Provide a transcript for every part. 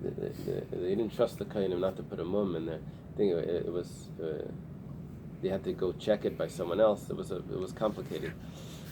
they didn't trust the Kohanim not to put a mum in there. I think it was they had to go check it by someone else. It was complicated.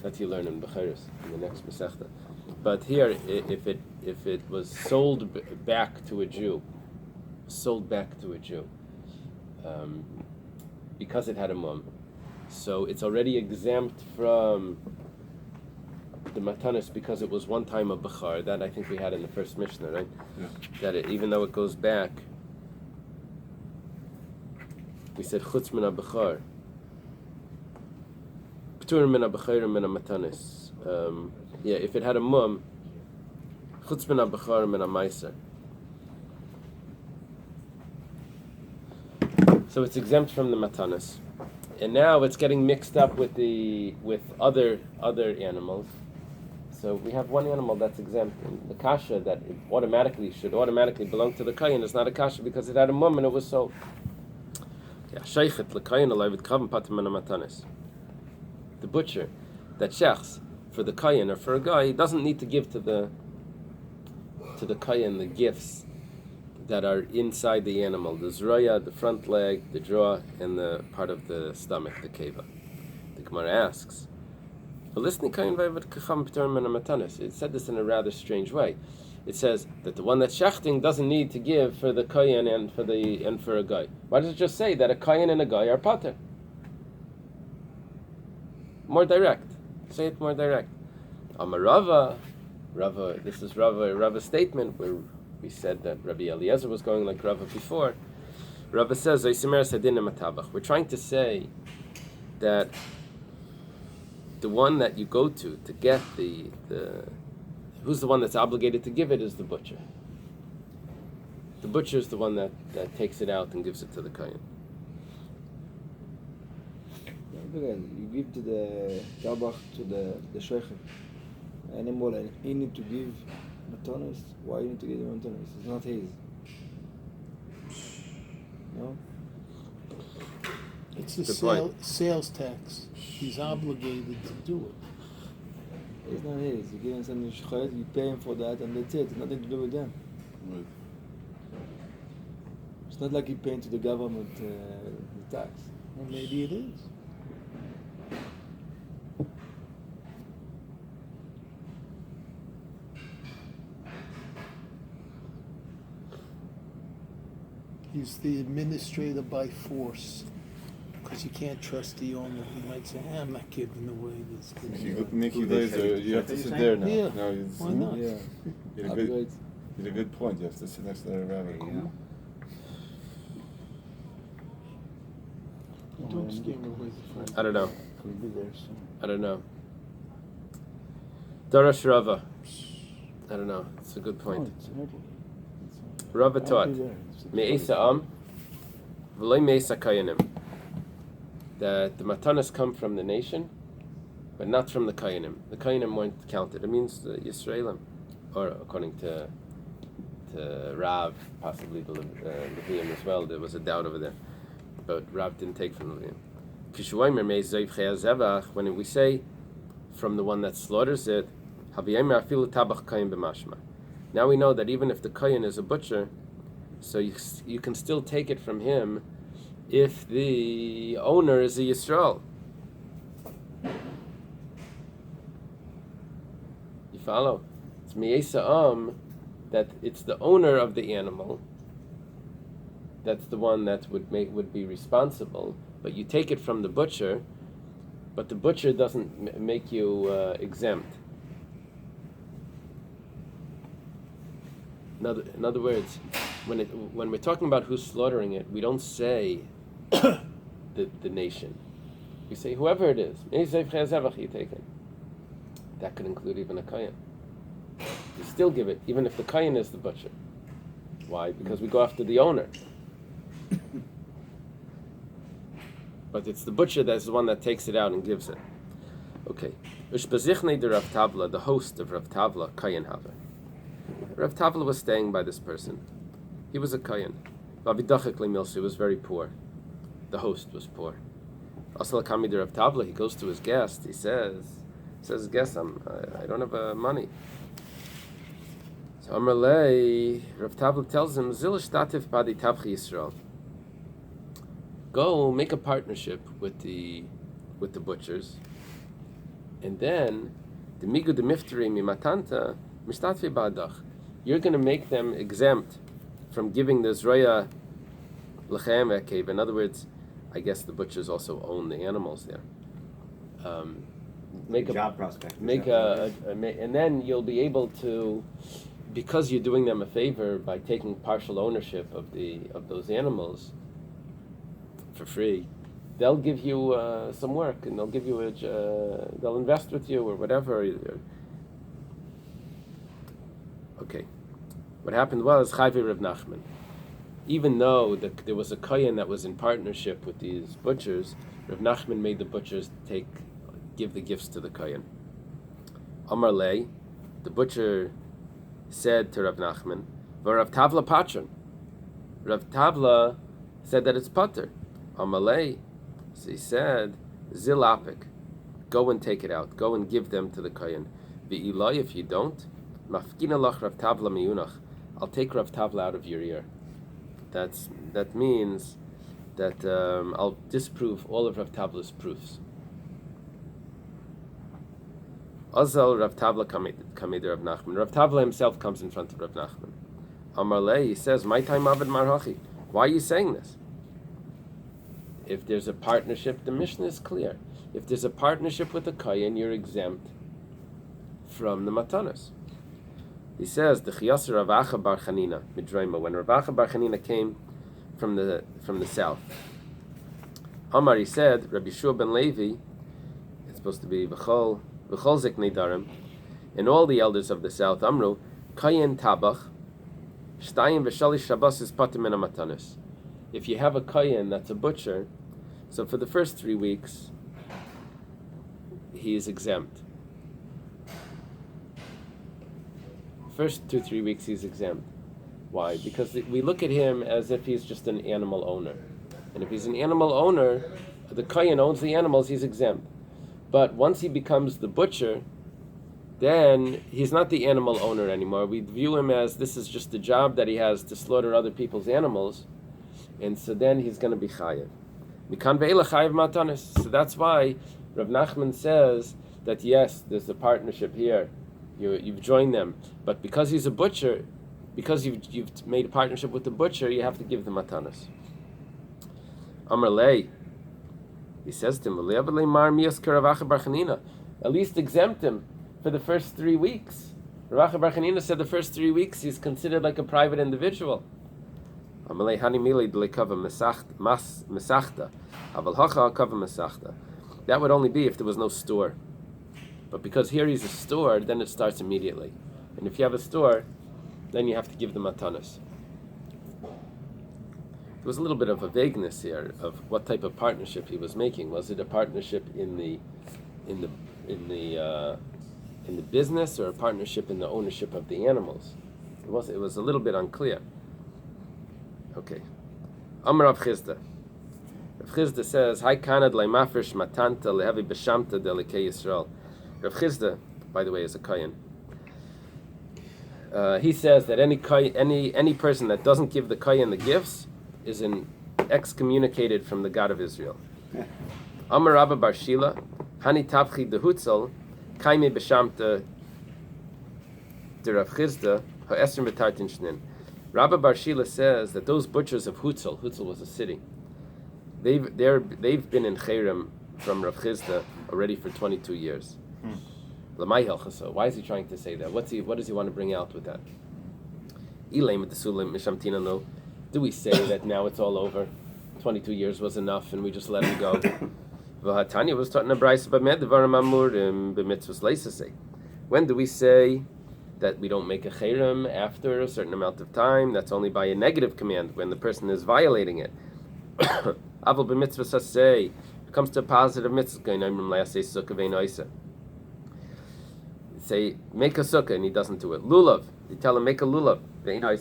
That you learn in Bechiris in the next Masechta. But here, if it was sold back to a Jew, because it had a mum, so it's already exempt from the matanis because it was one time a bechar. That I think we had in the first Mishnah, right? Yeah. That even though it goes back, we said chutz min ha-bechar, p'tur min ha-bechar min ha-matanis. If it had a mum, chutz min ha-bechar min ha-maiser. So it's exempt from the matanis, and now it's getting mixed up with other animals. So we have one animal that's exempt, and the kasha that it should automatically belong to the kayin is not a kasha because it had a mum and it was sold. The butcher that shechs for the kayin or for a guy, he doesn't need to give to the kayin the gifts that are inside the animal, the zroya, the front leg, the jaw, and the part of the stomach, the keva. The Gemara asks, it said this in a rather strange way. It says that the one that's shechting doesn't need to give for the kayin and for a guy. Why does it just say that a kayin and a guy are pater? More direct. Say it more direct. Rava, this is Rava's statement where we said that Rabbi Eliezer was going like Rava before. Rava says, we're trying to say that the one that you go to get who's the one that's obligated to give it is the butcher. The butcher is the one that takes it out and gives it to the kohen. You give to the tabach, to the shochet animal, and he need to give matanis. Why you need to give the matanis? It's not his. No? It's a sales tax. He's obligated to do it. It's not his. You give him something shochet, you pay him for that, and that's it. It's nothing to do with them. Right. It's not like you're paying to the government the tax. Well, maybe it is. He's the administrator by force, because you can't trust the owner. He might say, I'm not giving away this. Nikki Laser, you have to sit there now. Yeah. No, Why not? Yeah. You had a good point. You have to sit next to the rabbi. Don't scare away the friend. I don't know. He'll be there soon. I don't know. Darash Rava. I don't know. It's a good point. Rava taught Me'esa V'loi Me'esa Kayanim, that the matanas come from the nation, but not from the Kayanim. The Kayanim weren't counted. It means the Yisraelim, or according to Rav, possibly the Levium as well. There was a doubt over there, but Rav didn't take from the Levium. When we say from the one that slaughters it, now we know that even if the Kayan is a butcher, so you can still take it from him if the owner is a Yisrael. You follow? It's Me'esa that it's the owner of the animal that's the one that would be responsible, but you take it from the butcher, but the butcher doesn't make you exempt. In other words, when we're talking about who's slaughtering it, we don't say the nation. We say whoever it is. You take it. That could include even a kayan. You still give it, even if the kayan is the butcher. Why? Because we go after the owner. But it's the butcher that's the one that takes it out and gives it. Okay. The Rav Tavla, the host of Rav Tavla, kayan haver. Rav Tavla was staying by this person. He was a kayan. He was very poor. The host was poor. Asal Kami Rav Tavla, he goes to his guest. He says, guest, I don't have money. So Amalei, Rav Tabla tells him, Zilish Tatif Badi Tabchi Yisrael. Go make a partnership with the butchers, and then the migu de mifteri mimatanta mistatfi badach. You're going to make them exempt from giving the zroya lechem ekev. In other words, I guess the butchers also own the animals there. Make a job prospect. And then you'll be able to, because you're doing them a favor by taking partial ownership of those animals for free. They'll give you some work, and they'll give you they'll invest with you or whatever. Okay, what happened was Chayvi Rav Nachman. Even though there was a kohen that was in partnership with these butchers, Rav Nachman made the butchers give the gifts to the kohen. Amar Lei, the butcher said to Rav Nachman, "V'Rav Tavla patron." Rav Tavla said that it's pater. Amar Lei, so he said, "Zilapik, go and take it out. Go and give them to the kohen. V'Eily, if you don't, mafkina lach Rav Tavla miyunach. I'll take Rav Tavla out of your ear." That means that I'll disprove all of Rav Tavla's proofs. Azal Rav Tavla kamid Rav Nachman. Rav Tavla himself comes in front of Rav Nachman. Amar Lei, he says, "My time avid marhachi. Why are you saying this? If there's a partnership, the Mishnah is clear. If there's a partnership with a kohen, you're exempt from the matanos." He says, "The chiyasir Rav Acha bar Chanina midraima." When Rav Acha bar Chanina came from the south, Amar, he said, Rabbi Shua ben Levi, it's supposed to be v'chol ziknei darim, and all the elders of the south, Amru, kohen tabach, shtayim v'shalish shabbos is patim min matanos. If you have a kohen that's a butcher, so for the first 3 weeks, he is exempt. First 2-3 weeks he's exempt. Why? Because we look at him as if he's just an animal owner. And if he's an animal owner, the kohen owns the animals, he's exempt. But once he becomes the butcher, then he's not the animal owner anymore. We view him as this is just a job that he has to slaughter other people's animals. And so then he's going to be chayiv. Mikan ve'ela chayiv matanis. So that's why Rav Nachman says that yes, there's a partnership here. You've joined them, but because he's a butcher, because you've made a partnership with the butcher, you have to give the matanas. Amar Lei, he says to him, at least exempt him for the first 3 weeks. Rav Acha bar Chanina said the first 3 weeks he's considered like a private individual. Amar Lei hani mili d'leikava mesachta, aval hacha kava mesachta. That would only be if there was no store. But because here he's a store, then it starts immediately. And if you have a store, then you have to give the matanas. There was a little bit of a vagueness here of what type of partnership he was making. Was it a partnership in the business, or a partnership in the ownership of the animals? It was a little bit unclear. Okay. Amar Rav Chizda. Rav Chizda says, "Hai kanad le'mafresh matanta lehevi b'shamta delikei Yisrael." Rav Chizda, by the way, is a kohen. He says that any person that doesn't give the kohen the gifts is excommunicated from the God of Israel. Amar Rabba bar Shila, hani tabchi dehutzel, kaime b'shamta de Rav Chizda ha'esrim v'tartin shnin. Rabba bar Shila says that those butchers of Hutzel was a city. They've been in Cherem from Rav Chizda already for 22 years. Why is he trying to say that? What does he want to bring out with that? Do we say that now it's all over? 22 years was enough and we just let him go? When do we say that we don't make a cherem after a certain amount of time? That's only by a negative command when the person is violating it. Aval b'mitzvah say, it comes to a positive mitzvah. Say, make a sukkah, and he doesn't do it. Lulav, you tell him, make a lulav.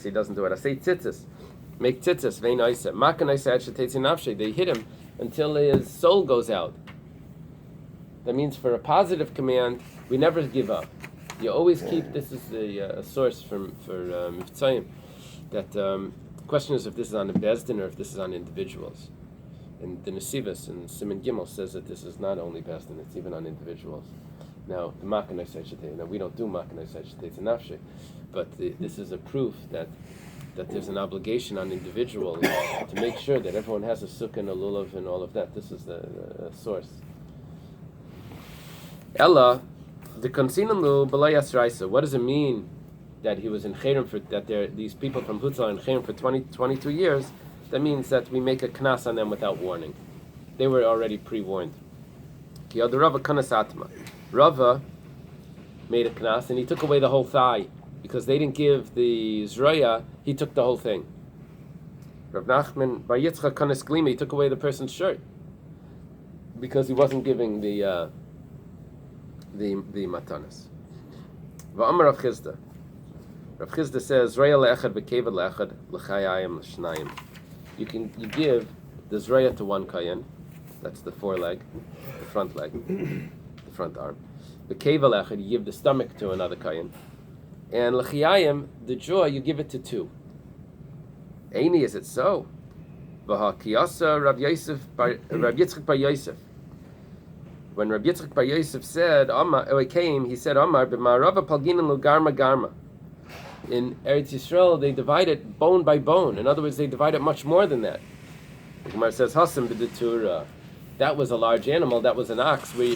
He doesn't do it. I say tzitzis, make tzitzis. They hit him until his soul goes out. That means for a positive command, we never give up. You always keep, this is the source for Mivtzayim, that the question is if this is on the Bezdin or if this is on individuals. And the Nesivos and Siman Gimel says that this is not only Bezdin, it's even on individuals. Now, the Makanai Seichetet, now we don't do Makanai Seichetet in Nafshe, but this is a proof that there's an obligation on individuals to make sure that everyone has a sukkah and a lulav and all of that. This is the source. Ella, the konsinelu b'layas raisa. What does it mean that he was in Cherem for that? These people from Hutzal in Cherem for 22 years. That means that we make a knas on them without warning. They were already pre-warned. Ki ad Rava kanas atma. Rava made a knas and he took away the whole thigh because they didn't give the zroya. He took the whole thing. Rav Nachman bar Yitzchak kanas glima. He took away the person's shirt because he wasn't giving the matanas. Va'amar Rav Chizda. Rav Chizda says, "Zroya le'echad v'kevad le'echad l'chayayim l'shnayim." You give the zroya to one kayan, that's the foreleg, the front leg, the front arm. The keva le'echad, you give the stomach to another kayan, and l'chayayim, the jaw, you give it to two. Einy, is it so? V'ha'kiyasa Rav Yitzchak bar Yosef. When Rabbi Yitzchak bar Yosef said, he said, Amar, b'ma'arava palginan lu garma garma. In Eretz Yisrael, they divide it bone by bone. In other words, they divide it much more than that. The Gemara says, Hasam b'detura. That was a large animal, that was an ox, where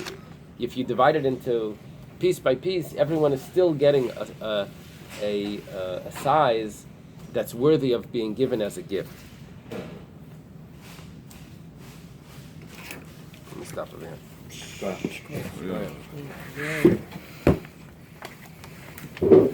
if you divide it into piece by piece, everyone is still getting a size that's worthy of being given as a gift. Let me stop over here. Yeah.